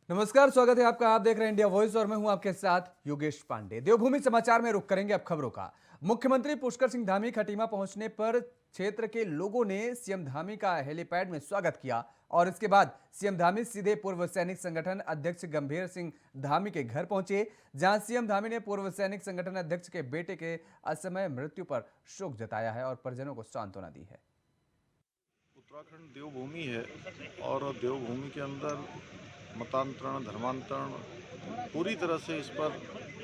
नमस्कार, स्वागत है आपका। आप देख रहे हैं इंडिया वॉइस और मैं हूं आपके साथ योगेश पांडे। देवभूमि समाचार में रुक करेंगे अब खबरों का। मुख्यमंत्री पुष्कर सिंह धामी खटीमा पहुंचने पर क्षेत्र के लोगों ने सीएम धामी का हेलीपैड में स्वागत किया और इसके बाद सीएम धामी सीधे पूर्व सैनिक संगठन अध्यक्ष गंभीर सिंह धामी के घर पहुंचे, जहां सीएम धामी ने पूर्व सैनिक संगठन अध्यक्ष के बेटे के असमय मृत्यु पर शोक जताया है और परिजनों को सांत्वना दी है। उत्तराखंड देवभूमि है और देवभूमि के अंदर मतांतरण धर्मांतरण पूरी तरह से इस पर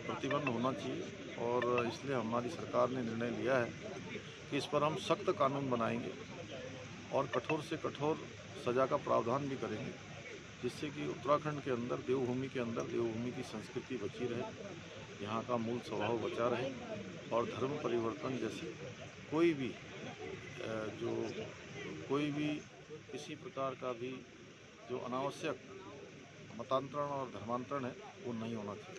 प्रतिबंध होना चाहिए और इसलिए हमारी सरकार ने निर्णय लिया है कि इस पर हम सख्त कानून बनाएंगे और कठोर से कठोर सज़ा का प्रावधान भी करेंगे, जिससे कि उत्तराखंड के अंदर देवभूमि की संस्कृति बची रहे, यहाँ का मूल स्वभाव बचा रहे और धर्म परिवर्तन जैसे कोई भी किसी प्रकार का भी जो अनावश्यक मतांतरण और धर्मांतरण है वो नहीं होना चाहिए।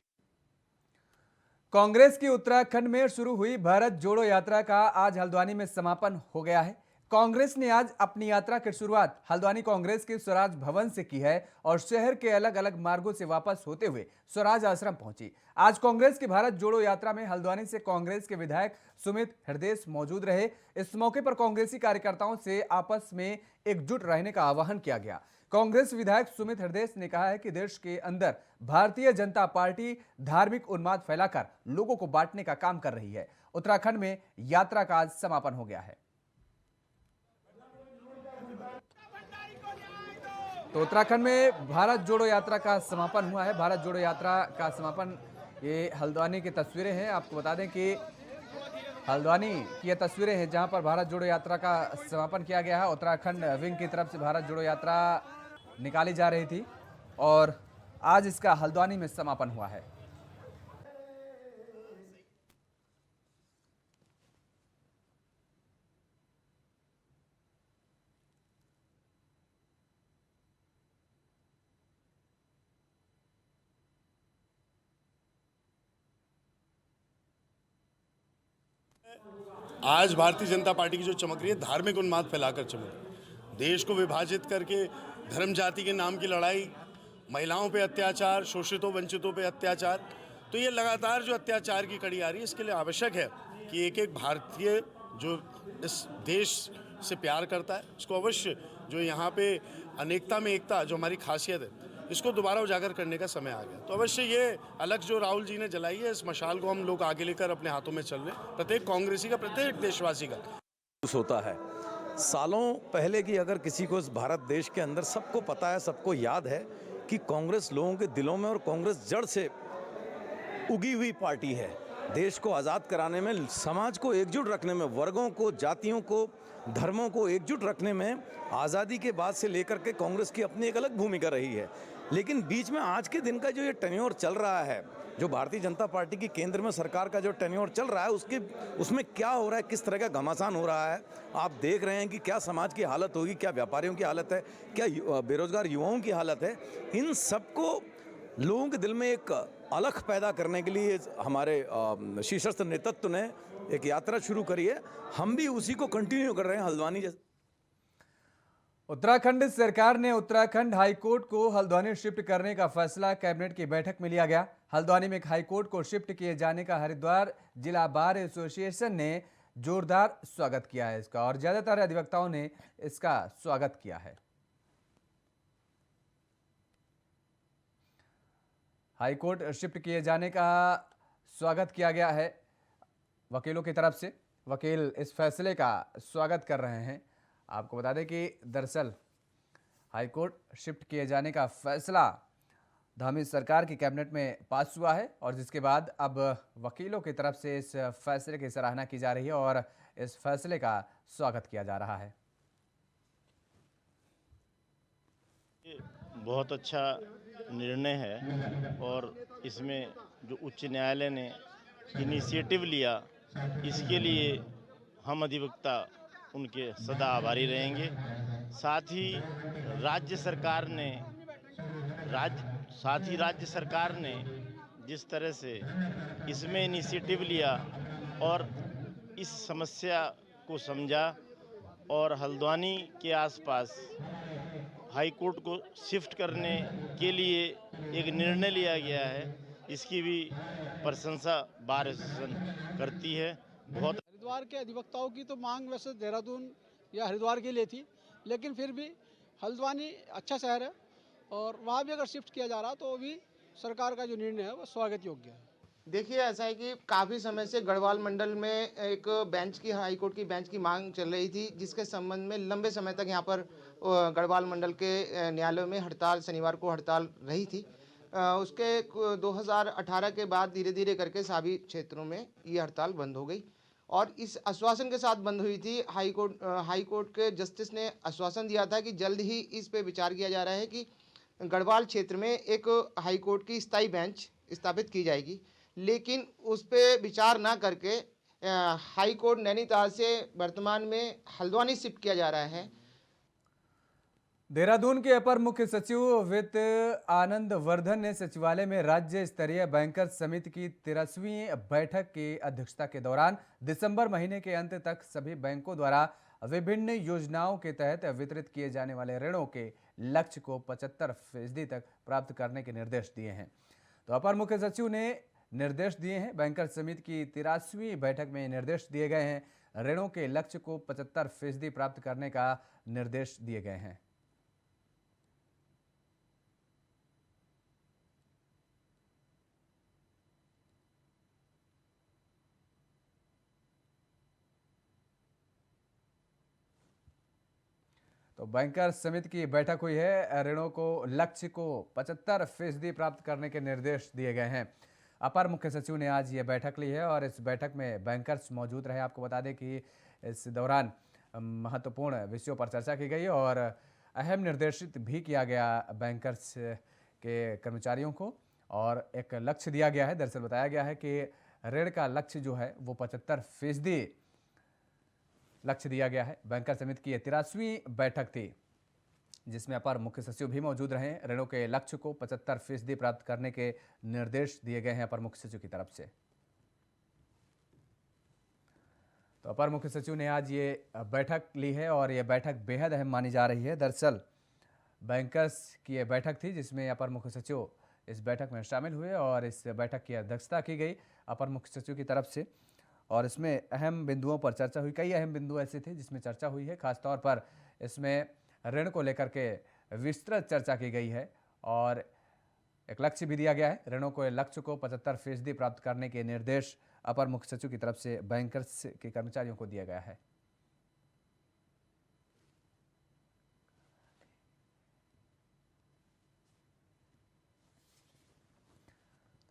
कांग्रेस की उत्तराखंड में शुरू हुई भारत जोड़ो यात्रा का आज हल्द्वानी में समापन हो गया है। कांग्रेस ने आज अपनी यात्रा की शुरुआत हल्द्वानी कांग्रेस के स्वराज भवन से की है और शहर के अलग अलग मार्गों से वापस होते हुए स्वराज आश्रम पहुंची। आज कांग्रेस की भारत जोड़ो यात्रा में हल्द्वानी से कांग्रेस के विधायक सुमित हृदय मौजूद रहे। इस मौके पर कांग्रेसी कार्यकर्ताओं से आपस में एकजुट रहने का आह्वान किया गया। कांग्रेस विधायक सुमित हृदय ने कहा है कि देश के अंदर भारतीय जनता पार्टी धार्मिक उन्माद फैलाकर लोगों को बांटने का काम कर रही है। उत्तराखंड में यात्रा का आज समापन हो गया है। तो उत्तराखंड में भारत जोड़ो यात्रा का समापन हुआ है। भारत जोड़ो यात्रा का समापन, ये हल्द्वानी की तस्वीरें हैं। आपको बता दें कि हल्द्वानी की ये तस्वीरें हैं जहां पर भारत जोड़ो यात्रा का समापन किया गया है। उत्तराखंड विंग की तरफ से भारत जोड़ो यात्रा निकाली जा रही थी और आज इसका हल्द्वानी में समापन हुआ है। आज भारतीय जनता पार्टी की जो चमक रही है, धार्मिक उन्माद फैलाकर चमक रही है। देश को विभाजित करके धर्म जाति के नाम की लड़ाई, महिलाओं पे अत्याचार, शोषितों वंचितों पे अत्याचार, तो ये लगातार जो अत्याचार की कड़ी आ रही है, इसके लिए आवश्यक है कि एक एक भारतीय जो इस देश से प्यार करता है, उसको अवश्य जो यहाँ पे अनेकता में एकता जो हमारी खासियत है, इसको दोबारा उजागर करने का समय आ गया। तो अवश्य ये अलग जो राहुल जी ने जलाई है, इस मशाल को हम लोग आगे लेकर अपने हाथों में चल रहे हैं, प्रत्येक कांग्रेसी का, प्रत्येक देशवासी का होता है। सालों पहले की अगर किसी को इस भारत देश के अंदर सबको पता है, सबको याद है कि कांग्रेस लोगों के दिलों में और कांग्रेस जड़ से उगी हुई पार्टी है। देश को आज़ाद कराने में, समाज को एकजुट रखने में, वर्गों को, जातियों को, धर्मों को एकजुट रखने में आज़ादी के बाद से लेकर के कांग्रेस की अपनी एक अलग भूमिका रही है। लेकिन बीच में आज के दिन का जो ये टेन्योर चल रहा है, जो भारतीय जनता पार्टी की केंद्र में सरकार का जो टेन्योर चल रहा है, उसमें क्या हो रहा है, किस तरह का घमासान हो रहा है, आप देख रहे हैं कि क्या समाज की हालत होगी, क्या व्यापारियों की हालत है, क्या बेरोजगार युवाओं की हालत है। इन सबको लोगों के दिल में एक अलख पैदा करने के लिए हमारे शीर्षस्थ नेतृत्व ने एक यात्रा शुरू करी है। हम भी उसी को कंटिन्यू कर रहे हैं हल्द्वानी जैसे। उत्तराखंड सरकार ने उत्तराखंड हाईकोर्ट को हल्द्वानी शिफ्ट करने का फैसला कैबिनेट की बैठक में लिया गया। हल्द्वानी में एक हाईकोर्ट को शिफ्ट किए जाने का हरिद्वार जिला बार एसोसिएशन ने जोरदार स्वागत किया है इसका और ज्यादातर अधिवक्ताओं ने इसका स्वागत किया है। हाईकोर्ट शिफ्ट किए जाने का स्वागत किया गया है वकीलों की तरफ से। वकील इस फैसले का स्वागत कर रहे हैं। आपको बता दें कि दरअसल हाईकोर्ट शिफ्ट किए जाने का फैसला धामी सरकार की कैबिनेट में पास हुआ है और जिसके बाद अब वकीलों की तरफ से इस फैसले की सराहना की जा रही है और इस फैसले का स्वागत किया जा रहा है। बहुत अच्छा निर्णय है और इसमें जो उच्च न्यायालय ने इनिशिएटिव लिया, इसके लिए हम अधिवक्ता उनके सदा आभारी रहेंगे। साथ ही राज्य सरकार ने जिस तरह से इसमें इनिशिएटिव लिया और इस समस्या को समझा और हल्द्वानी के आसपास हाई कोर्ट को शिफ्ट करने के लिए एक निर्णय लिया गया है, इसकी भी प्रशंसा बार एसोसिएशन करती है। बहुत हरिद्वार के अधिवक्ताओं की तो मांग वैसे देहरादून या हरिद्वार के लिए थी, लेकिन फिर भी हल्द्वानी अच्छा शहर है और वहाँ भी अगर शिफ्ट किया जा रहा तो वो भी सरकार का जो निर्णय है वो स्वागत योग्य है। देखिए ऐसा है कि काफ़ी समय से गढ़वाल मंडल में एक बेंच की हाई कोर्ट की बेंच की मांग चल रही थी, जिसके संबंध में लंबे समय तक यहाँ पर गढ़वाल मंडल के न्यायालयों में हड़ताल, शनिवार को हड़ताल रही थी। उसके 2018 के बाद धीरे धीरे करके सभी क्षेत्रों में ये हड़ताल बंद हो गई और इस आश्वासन के साथ बंद हुई थी। हाई कोर्ट के जस्टिस ने आश्वासन दिया था कि जल्द ही इस पे विचार किया जा रहा है कि गढ़वाल क्षेत्र में एक हाई कोर्ट की स्थायी बेंच स्थापित की जाएगी, लेकिन उस पर विचार ना करके हाई कोर्ट नैनीताल से वर्तमान में हल्द्वानी शिफ्ट किया जा रहा है। देहरादून के अपर मुख्य सचिव वित्त आनंद वर्धन ने सचिवालय में राज्य स्तरीय बैंकर्स समिति की 13वीं बैठक की अध्यक्षता के दौरान दिसंबर महीने के अंत तक सभी बैंकों द्वारा विभिन्न योजनाओं के तहत वितरित किए जाने वाले ऋणों के लक्ष्य को 75% तक प्राप्त करने के निर्देश दिए हैं। तो अपर मुख्य सचिव ने निर्देश दिए हैं। बैंकर्स समिति की 13वीं बैठक में निर्देश दिए गए हैं। ऋणों के लक्ष्य को 75% प्राप्त करने का निर्देश दिए गए हैं। तो बैंकर्स समिति की बैठक हुई है। ऋणों को लक्ष्य को 75% प्राप्त करने के निर्देश दिए गए हैं। अपर मुख्य सचिव ने आज ये बैठक ली है और इस बैठक में बैंकर्स मौजूद रहे। आपको बता दें कि इस दौरान महत्वपूर्ण विषयों पर चर्चा की गई और अहम निर्देशित भी किया गया बैंकर्स के कर्मचारियों को और एक लक्ष्य दिया गया है। दरअसल बताया गया है कि ऋण का लक्ष्य जो है वो 75% लक्ष्य दिया गया है। बैंकर समिति की 13वीं बैठक थी जिसमें अपर मुख्य सचिव भी मौजूद रहे। ऋणों के लक्ष्य को 75% प्राप्त करने के निर्देश दिए गए हैं अपर मुख्य सचिव की तरफ से। तो अपर मुख्य सचिव ने आज ये बैठक ली है और ये बैठक बेहद अहम मानी जा रही है। दरअसल बैंकर्स की ये बैठक थी जिसमें अपर मुख्य सचिव इस बैठक में शामिल हुए और इस बैठक की अध्यक्षता की गई अपर मुख्य सचिव की तरफ से और इसमें अहम बिंदुओं पर चर्चा हुई। कई अहम बिंदु ऐसे थे जिसमें चर्चा हुई है। खासतौर पर इसमें ऋण को लेकर के विस्तृत चर्चा की गई है और एक लक्ष्य भी दिया गया है। ऋणों को लक्ष्य को 75% प्राप्त करने के निर्देश अपर मुख्य सचिव की तरफ से बैंकर्स के कर्मचारियों को दिया गया है।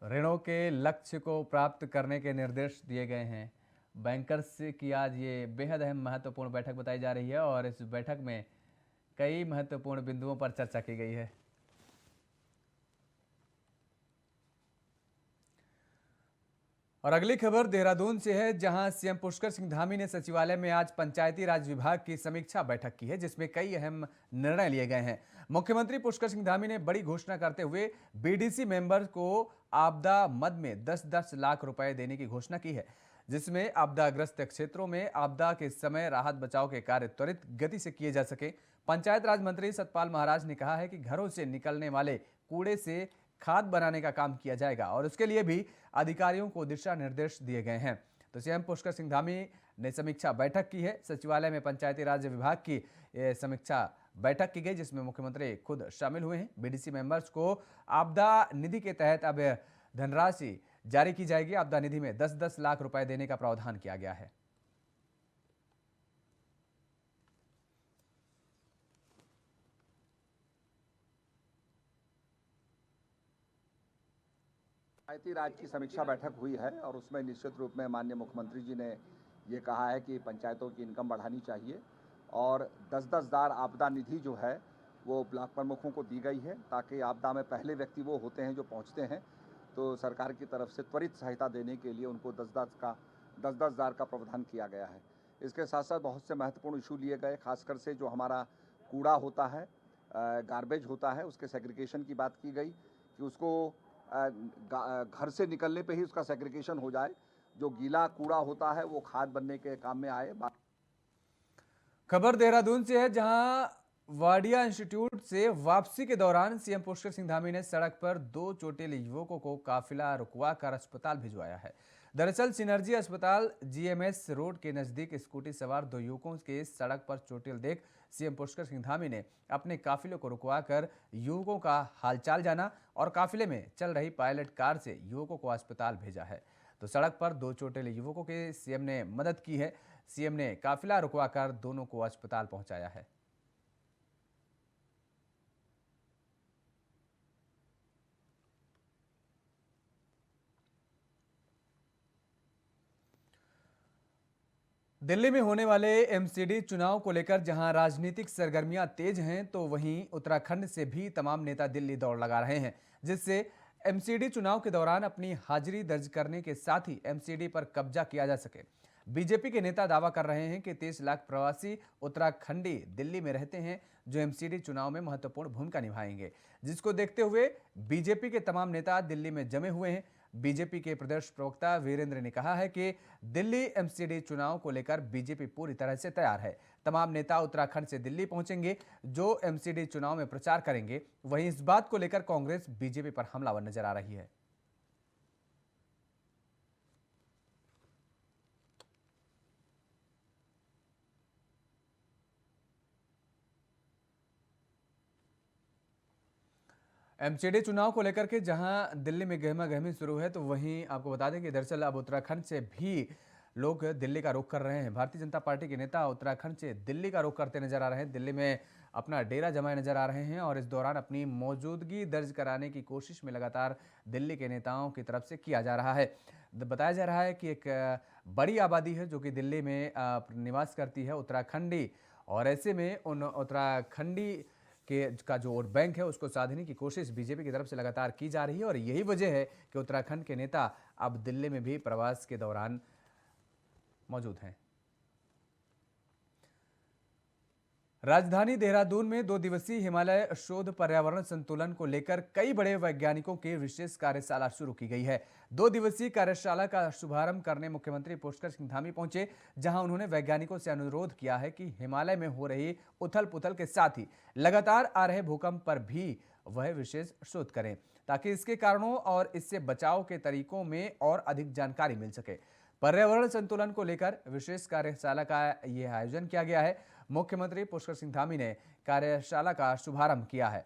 ऋणों के लक्ष्य को प्राप्त करने के निर्देश दिए गए हैं। बैंकर्स की आज ये बेहद अहम महत्वपूर्ण बैठक बताई जा रही है और इस बैठक में कई महत्वपूर्ण बिंदुओं पर चर्चा की गई है। और अगली खबर देहरादून से है जहां सीएम पुष्कर सिंह धामी ने सचिवालय में आज पंचायती राज विभाग की समीक्षा बैठक की है जिसमें कई अहम निर्णय लिए गए हैं। मुख्यमंत्री पुष्कर सिंह धामी ने बड़ी घोषणा करते हुए बीडीसी मेंबर को आपदा मद में 10-10 लाख रुपए देने की घोषणा की है जिसमें आपदाग्रस्त क्षेत्रों में आपदा के समय राहत बचाव के कार्य त्वरित गति से किए जा सके। पंचायत राज मंत्री सतपाल महाराज ने कहा है कि घरों से निकलने वाले कूड़े से खाद बनाने का काम किया जाएगा और उसके लिए भी अधिकारियों को दिशा निर्देश दिए गए हैं। तो सीएम पुष्कर सिंह धामी ने समीक्षा बैठक की है। सचिवालय में पंचायती राज विभाग की समीक्षा बैठक की गई जिसमें मुख्यमंत्री खुद शामिल हुए हैं। बीडीसी मेंबर्स को आपदा निधि के तहत अब धनराशि जारी की जाएगी। आपदा निधि में 10-10 लाख रुपए देने का प्रावधान किया गया है। पंचायती राज की समीक्षा बैठक हुई है और उसमें निश्चित रूप में माननीय मुख्यमंत्री जी ने ये कहा है कि पंचायतों की इनकम बढ़ानी चाहिए और 10-10 हज़ार आपदा निधि जो है वो ब्लॉक प्रमुखों को दी गई है ताकि आपदा में पहले व्यक्ति वो होते हैं जो पहुंचते हैं। तो सरकार की तरफ से त्वरित सहायता देने के लिए उनको 10-10 हज़ार का प्रावधान किया गया है। इसके साथ साथ बहुत से महत्वपूर्ण इशू लिए गए, खासकर से जो हमारा कूड़ा होता है, गार्बेज होता है, उसके सेग्रीगेशन की बात की गई कि उसको घर से निकलने पे ही उसका सेग्रीगेशन हो जाए। जो गीला कूड़ा होता है वो खाद बनने के काम में आए। खबर देहरादून से है जहां वाडिया इंस्टीट्यूट से वापसी के दौरान सीएम पुष्कर सिंह धामी ने सड़क पर 2 चोटिल युवकों को काफिला रुकवा कर अस्पताल भिजवाया है। दरअसल सिनर्जी अस्पताल जीएमएस रोड के नजदीक स्कूटी सवार 2 युवकों के सड़क पर चोटिल देख सीएम पुष्कर सिंह धामी ने अपने काफिले को रुकवा कर युवकों का हालचाल जाना और काफिले में चल रही पायलट कार से युवकों को अस्पताल भेजा है। तो सड़क पर 2 चोटिल युवकों के सीएम ने मदद की है। सीएम ने काफिला रुकवा कर दोनों को अस्पताल पहुंचाया है। दिल्ली में होने वाले एमसीडी चुनाव को लेकर जहां राजनीतिक सरगर्मियां तेज हैं, तो वहीं उत्तराखंड से भी तमाम नेता दिल्ली दौड़ लगा रहे हैं, जिससे एमसीडी चुनाव के दौरान अपनी हाजिरी दर्ज करने के साथ ही एमसीडी पर कब्जा किया जा सके। बीजेपी के नेता दावा कर रहे हैं कि 30 लाख प्रवासी उत्तराखंडी दिल्ली में रहते हैं, जो एमसीडी चुनाव में महत्वपूर्ण भूमिका निभाएंगे, जिसको देखते हुए बीजेपी के तमाम नेता दिल्ली में जमे हुए हैं। बीजेपी के प्रदेश प्रवक्ता वीरेंद्र ने कहा है कि दिल्ली एमसीडी चुनाव को लेकर बीजेपी पूरी तरह से तैयार है। तमाम नेता उत्तराखंड से दिल्ली पहुंचेंगे, जो एमसीडी चुनाव में प्रचार करेंगे। वहीं इस बात को लेकर कांग्रेस बीजेपी पर हमलावर नजर आ रही है। एमसीडी चुनाव को लेकर के जहां दिल्ली में गहमा-गहमी शुरू है, तो वहीं आपको बता दें कि दरअसल अब उत्तराखंड से भी लोग दिल्ली का रुख कर रहे हैं। भारतीय जनता पार्टी के नेता उत्तराखंड से दिल्ली का रुख करते नजर आ रहे हैं, दिल्ली में अपना डेरा जमाए नजर आ रहे हैं और इस दौरान अपनी मौजूदगी दर्ज कराने की कोशिश में लगातार दिल्ली के नेताओं की तरफ से किया जा रहा है। बताया जा रहा है कि एक बड़ी आबादी है जो कि दिल्ली में निवास करती है, उत्तराखंडी, और ऐसे में उन उत्तराखंडी का जो वोट बैंक है उसको साधने की कोशिश बीजेपी की तरफ से लगातार की जा रही है और यही वजह है कि उत्तराखंड के नेता अब दिल्ली में भी प्रवास के दौरान मौजूद हैं। राजधानी देहरादून में 2 दिवसीय हिमालय शोध पर्यावरण संतुलन को लेकर कई बड़े वैज्ञानिकों की विशेष कार्यशाला शुरू की गई है। 2 दिवसीय कार्यशाला का शुभारंभ करने मुख्यमंत्री पुष्कर सिंह धामी पहुंचे, जहां उन्होंने वैज्ञानिकों से अनुरोध किया है कि हिमालय में हो रही उथल-पुथल के साथ ही लगातार आ रहे भूकंप पर भी वह विशेष शोध करें, ताकि इसके कारणों और इससे बचाव के तरीकों में और अधिक जानकारी मिल सके। पर्यावरण संतुलन को लेकर विशेष कार्यशाला का यह आयोजन किया गया है। मुख्यमंत्री पुष्कर सिंह धामी ने कार्यशाला का शुभारंभ किया है।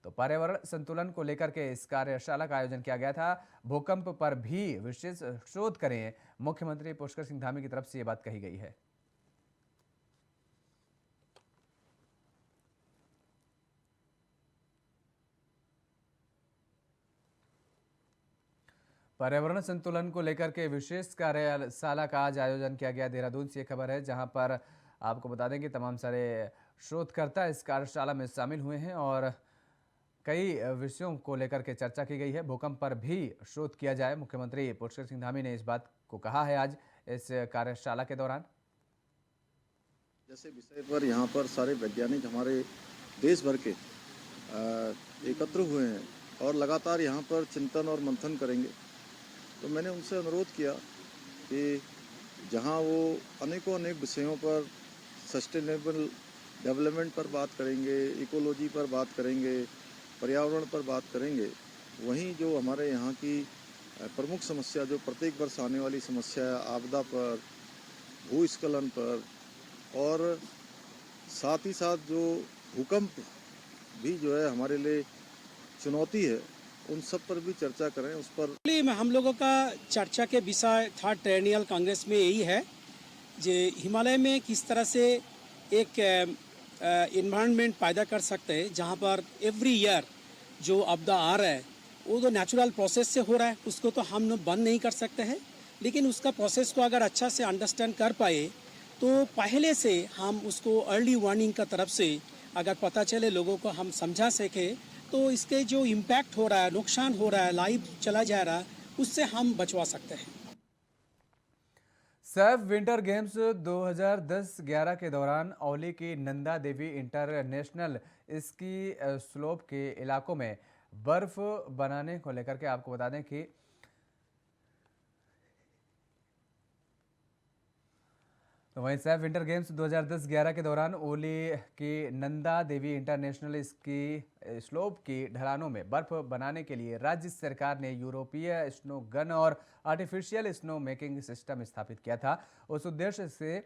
तो पर्यावरण संतुलन को लेकर के इस कार्यशाला का आयोजन किया गया था। भूकंप पर भी विशेष शोध करें, मुख्यमंत्री पुष्कर सिंह धामी की तरफ से यह बात कही गई है। पर्यावरण संतुलन को लेकर के विशेष कार्यशाला का आज आयोजन किया गया। देहरादून से खबर है, जहां पर आपको बता दें कि तमाम सारे शोधकर्ता इस कार्यशाला में शामिल हुए हैं और कई विषयों को लेकर के चर्चा की गई है। भूकंप पर भी शोध किया जाए, मुख्यमंत्री पुष्कर सिंह धामी ने इस बात को कहा है आज इस कार्यशाला के दौरान। जैसे विषय पर यहाँ पर सारे वैज्ञानिक हमारे देश भर के एकत्र हुए हैं और लगातार यहाँ पर चिंतन और मंथन करेंगे। तो मैंने उनसे अनुरोध किया कि जहाँ वो अनेक विषयों पर सस्टेनेबल डेवलपमेंट पर बात करेंगे, इकोलॉजी पर बात करेंगे, पर्यावरण पर बात करेंगे, वहीं जो हमारे यहाँ की प्रमुख समस्या जो प्रत्येक वर्ष आने वाली समस्या है, आपदा पर, भूस्खलन पर और साथ ही साथ जो भूकंप भी जो है हमारे लिए चुनौती है, उन सब पर भी चर्चा करें। उस पर हम लोगों का चर्चा के विषय थर्ड ट्रेनियल कांग्रेस में यही है जो हिमालय में किस तरह से एक इन्वायरमेंट पैदा कर सकते हैं जहाँ पर एवरी ईयर जो आपदा आ रहा है वो तो नेचुरल प्रोसेस से हो रहा है, उसको तो हम बंद नहीं कर सकते हैं, लेकिन उसका प्रोसेस को अगर अच्छा से अंडरस्टैंड कर पाए तो पहले से हम उसको अर्ली वार्निंग का तरफ से अगर पता चले लोगों को हम समझा सके तो इसके जो इम्पैक्ट हो रहा है, नुकसान हो रहा है, लाइफ चला जा रहा है, उससे हम बचवा सकते हैं। सैफ विंटर गेम्स 2010-11 के दौरान औली की Nanda Devi international ski slope के इलाकों में बर्फ बनाने को लेकर के आपको बता दें कि तो वहीं सैफ विंटर गेम्स 2010-11 के दौरान ओली की Nanda Devi international ski slope की ढलानों में बर्फ बनाने के लिए राज्य सरकार ने यूरोपीय स्नो गन और आर्टिफिशियल स्नो मेकिंग सिस्टम स्थापित किया था। उस उद्देश्य से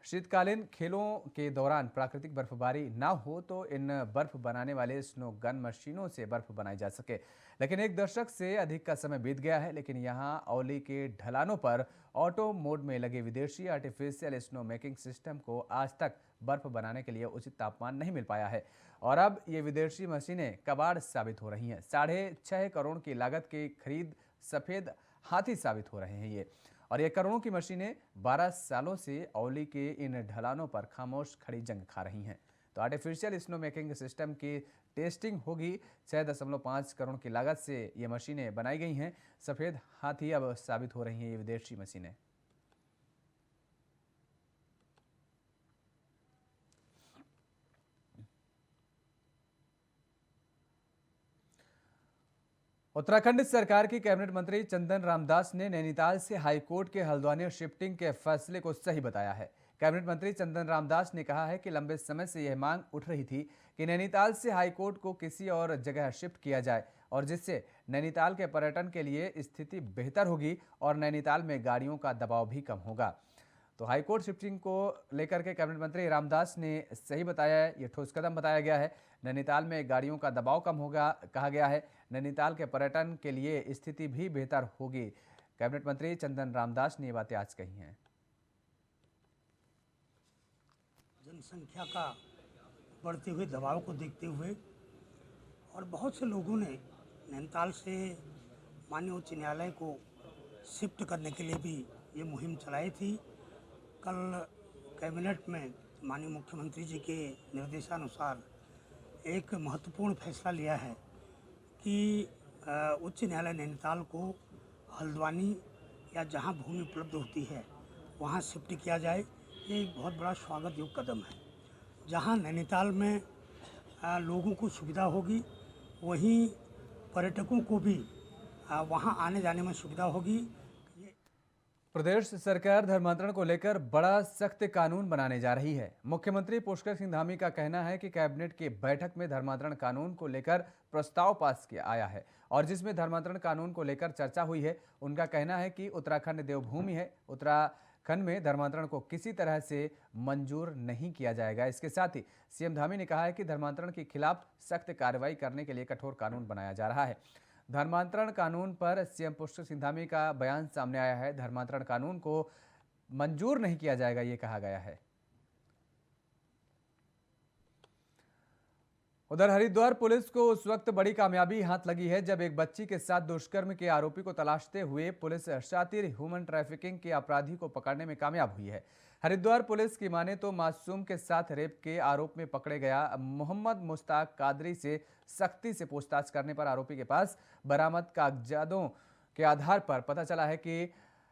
शीतकालीन खेलों के दौरान प्राकृतिक बर्फबारी ना हो तो इन बर्फ बनाने वाले स्नो गन मशीनों से बर्फ बनाई जा सके। लेकिन एक दशक से अधिक का समय बीत गया है, लेकिन यहां औली के ढलानों पर ऑटो मोड में लगे विदेशी आर्टिफिशियल स्नो मेकिंग सिस्टम को आज तक बर्फ बनाने के लिए उचित तापमान नहीं मिल पाया है और अब ये विदेशी मशीनें कबाड़ साबित हो रही हैं। 6.5 करोड़ की लागत की खरीद सफेद हाथी साबित हो रहे हैं ये, और ये करोड़ों की मशीनें 12 सालों से औली के इन ढलानों पर खामोश खड़ी जंग खा रही हैं। तो आर्टिफिशियल स्नो मेकिंग सिस्टम की टेस्टिंग होगी। 6.5 करोड़ की लागत से ये मशीनें बनाई गई हैं। सफ़ेद हाथी अब साबित हो रही हैं ये विदेशी मशीनें। उत्तराखंड सरकार की कैबिनेट मंत्री चंदन रामदास ने नैनीताल से हाईकोर्ट के हल्द्वानी शिफ्टिंग के फैसले को सही बताया है। कैबिनेट मंत्री चंदन रामदास ने कहा है कि लंबे समय से यह मांग उठ रही थी कि नैनीताल से हाईकोर्ट को किसी और जगह शिफ्ट किया जाए और जिससे नैनीताल के पर्यटन के लिए स्थिति बेहतर होगी और नैनीताल में गाड़ियों का दबाव भी कम होगा। तो हाईकोर्ट शिफ्टिंग को लेकर के कैबिनेट मंत्री रामदास ने सही बताया है, ये ठोस कदम बताया गया है। नैनीताल में गाड़ियों का दबाव कम होगा कहा गया है। नैनीताल के पर्यटन के लिए स्थिति भी बेहतर होगी। कैबिनेट मंत्री चंदन रामदास ने ये बातें आज कही हैं। जनसंख्या का बढ़ते हुए दबाव को देखते हुए और बहुत से लोगों ने नैनीताल से माननीय उच्च न्यायालय को शिफ्ट करने के लिए भी ये मुहिम चलाई थी। कल कैबिनेट में माननीय मुख्यमंत्री जी के निर्देशानुसार एक महत्वपूर्ण फैसला लिया है कि उच्च न्यायालय नैनीताल को हल्द्वानी या जहां भूमि उपलब्ध होती है वहां शिफ्ट किया जाए। ये एक बहुत बड़ा स्वागत योग्य कदम है। जहां नैनीताल में लोगों को सुविधा होगी वहीं पर्यटकों को भी वहां आने जाने में सुविधा होगी। प्रदेश सरकार धर्मांतरण को लेकर बड़ा सख्त कानून बनाने जा रही है। मुख्यमंत्री पुष्कर सिंह धामी का कहना है कि कैबिनेट की बैठक में धर्मांतरण कानून को लेकर प्रस्ताव पास किया आया है और जिसमें धर्मांतरण कानून को लेकर चर्चा हुई है। उनका कहना है कि उत्तराखंड देवभूमि है, उत्तराखंड में धर्मांतरण को किसी तरह से मंजूर नहीं किया जाएगा। इसके साथ ही सीएम धामी ने कहा है कि धर्मांतरण के खिलाफ सख्त कार्रवाई करने के लिए कठोर कानून बनाया जा रहा है। धर्मांतरण कानून पर सीएम पुष्कर सिंह धामी का बयान सामने आया है। धर्मांतरण कानून को मंजूर नहीं किया जाएगा ये कहा गया है। उधर हरिद्वार पुलिस को उस वक्त बड़ी कामयाबी हाथ लगी है जब एक बच्ची के साथ दुष्कर्म के आरोपी को तलाशते हुए पुलिस शातिर ह्यूमन ट्रैफिकिंग के अपराधी को पकड़ने में कामयाब हुई है। हरिद्वार पुलिस की माने तो मासूम के साथ रेप के आरोप में पकड़े गया मोहम्मद मुश्ताक कादरी से सख्ती से पूछताछ करने पर आरोपी के पास बरामद कागजातों के आधार पर पता चला है कि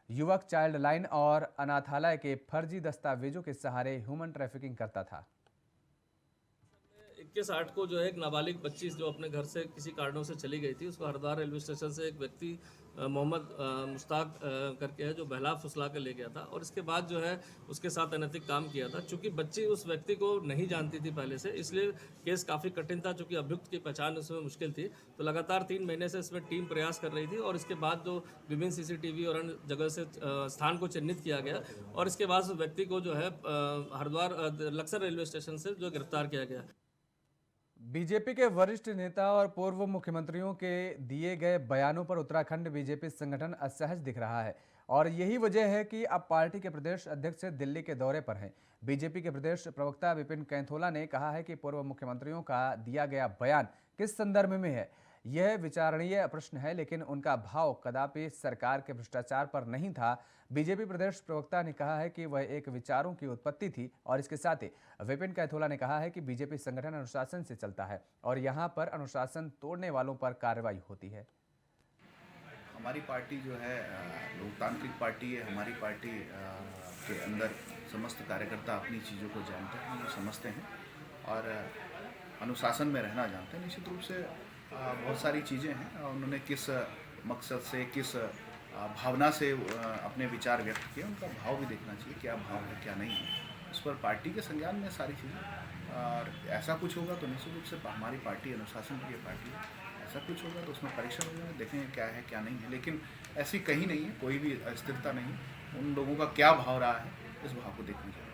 युवक चाइल्ड लाइन और अनाथालय के फर्जी दस्तावेजों के सहारे ह्यूमन ट्रैफिकिंग करता था। 21/8 को जो है एक नाबालिग बच्ची जो अपने घर से किसी कारणों से चली गई थी, उसको हरिद्वार रेलवे स्टेशन से एक व्यक्ति मोहम्मद मुश्ताक करके है जो बहला फुसला कर ले गया था और इसके बाद जो है उसके साथ अनैतिक काम किया था। चूंकि बच्ची उस व्यक्ति को नहीं जानती थी पहले से, इसलिए केस काफ़ी कठिन था। चूंकि अभियुक्त की पहचान उसमें मुश्किल थी, तो लगातार 3 महीने से इसमें टीम प्रयास कर रही थी और इसके बाद जो विभिन्न CCTV और अन्य जगह से स्थान को चिन्हित किया गया और इसके बाद उस व्यक्ति को जो है हरिद्वार लक्सर रेलवे स्टेशन से जो गिरफ्तार किया गया। बीजेपी के वरिष्ठ नेता और पूर्व मुख्यमंत्रियों के दिए गए बयानों पर उत्तराखंड बीजेपी संगठन असहज दिख रहा है और यही वजह है कि अब पार्टी के प्रदेश अध्यक्ष दिल्ली के दौरे पर हैं। बीजेपी के प्रदेश प्रवक्ता विपिन कैंथोला ने कहा है कि पूर्व मुख्यमंत्रियों का दिया गया बयान किस संदर्भ में है यह विचारणीय प्रश्न है, लेकिन उनका भाव कदापि सरकार के भ्रष्टाचार पर नहीं था। बीजेपी प्रदेश प्रवक्ता ने कहा है कि वह एक विचारों की उत्पत्ति थी और इसके साथ ही विपिन कैथोला ने कहा है कि बीजेपी संगठन अनुशासन से चलता है और यहां पर अनुशासन तोड़ने वालों पर कार्रवाई होती है। हमारी पार्टी जो है लोकतांत्रिक पार्टी है। हमारी पार्टी के अंदर समस्त कार्यकर्ता अपनी चीज़ों को जानते हैं, समझते हैं और अनुशासन में रहना जानते हैं। निश्चित रूप से बहुत सारी चीज़ें हैं, उन्होंने किस मकसद से किस भावना से अपने विचार व्यक्त किए, उनका भाव भी देखना चाहिए, क्या भाव है क्या नहीं है। उस पर पार्टी के संज्ञान में सारी चीज़ें, और ऐसा कुछ होगा तो निश्चित रूप से हमारी पार्टी अनुशासन की पार्टी है, ऐसा कुछ होगा तो उसमें परीक्षण होगा, देखेंगे क्या है क्या नहीं है। लेकिन ऐसी कहीं नहीं है, कोई भी अस्थिरता नहीं, उन लोगों का क्या भाव रहा है इस भाव को देखने चाहिए।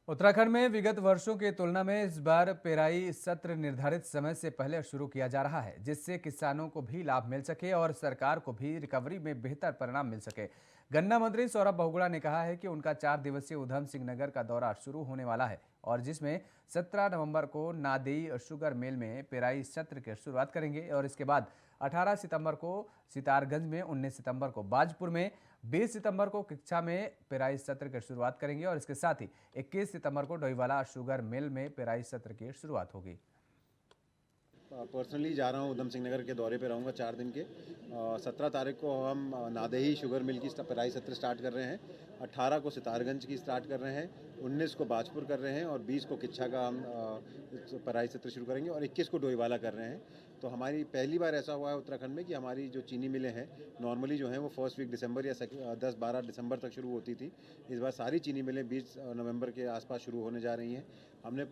उत्तराखंड में विगत वर्षों की तुलना में इस बार पेराई सत्र निर्धारित समय से पहले शुरू किया जा रहा है, जिससे किसानों को भी लाभ मिल सके और सरकार को भी रिकवरी में बेहतर परिणाम मिल सके। गन्ना मंत्री सौरभ बहुगुणा ने कहा है कि उनका 4 दिवसीय उधम सिंह नगर का दौरा शुरू होने वाला है और जिसमें 17 नवंबर को नादेई शुगर मिल में पेराई सत्र की शुरुआत करेंगे और इसके बाद 18 सितंबर को सितारगंज में, 19 सितंबर को बाजपुर में, 20 सितंबर को किच्छा में पेराई सत्र की शुरुआत करेंगे और इसके साथ ही 21 सितंबर को डोईवाला शुगर मिल में पेराई सत्र की शुरुआत होगी। पर्सनली जा रहा हूँ, उधम सिंह नगर के दौरे पे रहूँगा 4 दिन के। 17 तारीख को हम नादेही शुगर मिल की पेराई सत्र स्टार्ट कर रहे हैं, 18 को सितारगंज की स्टार्ट कर रहे हैं, 19 को बाजपुर कर रहे हैं और 20 को किच्छा का हम पेराई सत्र शुरू करेंगे और 21 को डोईवाला कर रहे हैं। तो हमारी पहली बार ऐसा हुआ है उत्तराखंड में कि हमारी जो चीनी मिलें हैं नॉर्मली जो हैं वो फर्स्ट वीक दिसंबर या 10-12 दिसंबर तक शुरू होती थी। इस बार सारी चीनी मिलें 20 नवंबर के आसपास शुरू होने जा रही हैं। हमने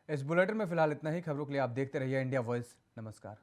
इस बुलेटिन में फिलहाल इतना ही। खबरों के लिए आप देखते रहिए इंडिया वॉइस। नमस्कार।